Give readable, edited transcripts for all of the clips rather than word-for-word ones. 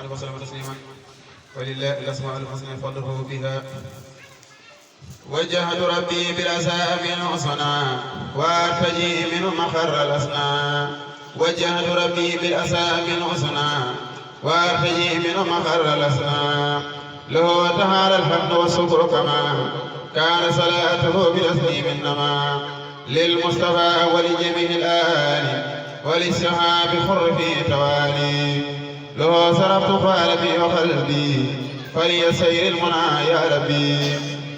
عليه وسلم تسليما ولله الأسماء الحسنى فضله بها. وجهت ربي بالأسامي الحسنى وارتجي منه مخر الأسنى. وجهت ربي بالأسامي الحسنى وارتجي منه مخر الأسنى. له تعالى الحمد والشكر كما كان صلاته بتسليم النما. للمصطفى ولجميع الآل وللصحاب خر في توالي. له صرفت قلبي وقلبي فليسير المنى يا ربي.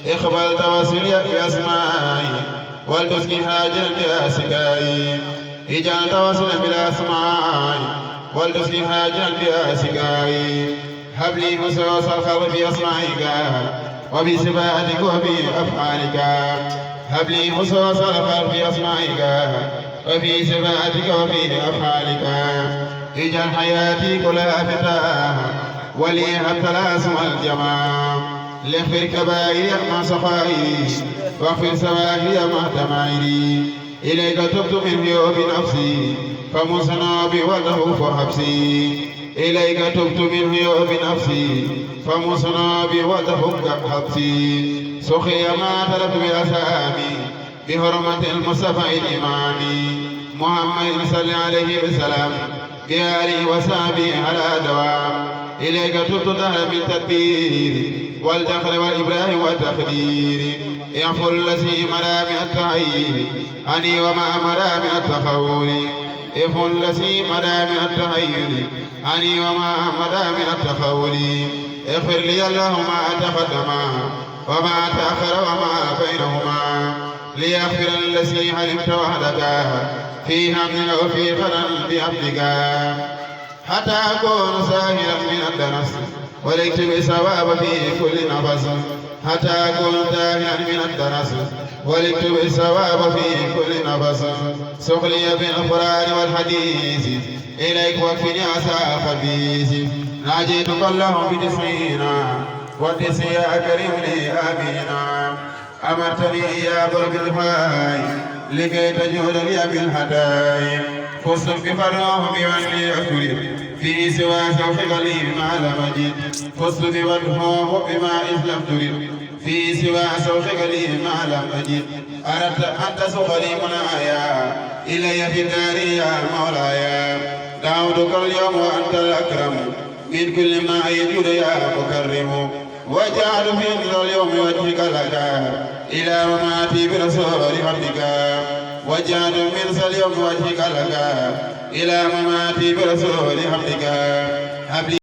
اقبل توسلي بأسمائي والتسقي حاجا بأسكائي. اجعل توسلا بالأسماء والتسقي حاجا بأسكائي. هب لي حسوس الخلق بأسمائك وبصفاتك وبأفعالك. هب لي حسوس الخلق بأسمائك وبصفاتك وبأفعالك. اجعل حياتي كلها فتاة ولي هب تلاسم الجمال. لاغفر كبائر مع صفائي واغفر سواهي مع تمائري. إليك تبت من ذنوب نفسي فمصنابي وله حبسي. إليك تبت من ذنوب نفسي فمصنابي وله حبسي. سخي ما طلبت بالأسامي بحرمة المصطفى الإمام محمد صلى عليه وسلم بآله وصحبه على دوام. إليك تبت دهر بالتدبير والدخل والإبراهيم والتقدير. يعفو الذي ملا من التعيين عني وما ملا من التخول. يعفو الذي ملا من التعيين عني وما ملا من التخول. اغفر لي الله ما تقدم وما تأخر وما بينهما. ليغفر الذي علمت وحدك في هم أو في خلل بعبدك. حتى أكون ساهلا من الدنس وليكتب ثواب في كل نفس. حتى أكون ساهلا من الدنس وليكتب ثواب في كل نفس. سقلي بالقرآن والحديث إليك واكفني عسى خبيث. ناجيتك اللهم بتسعينا والتسع يا كريم لي آمينا. أمرتني يا قرب الفاي لكي تجود لي بالهدايا. فزت بفراه بمن لي أكرم في سوى شوق قليل مع المجيد. فزت بمنه بما إسلام تريد في سوى شوق قليل مع المجيد. أردت أن تسوق لي منايا إلي في الدار يا مولاي. دعوتك اليوم وأنت الأكرم من كل ما يجود يا مكرم. وجعل في اليوم وجهك لك إلى مماتي برسول ربك. وجعل من اليوم وجهك لك إلى مماتي برسول حمدك.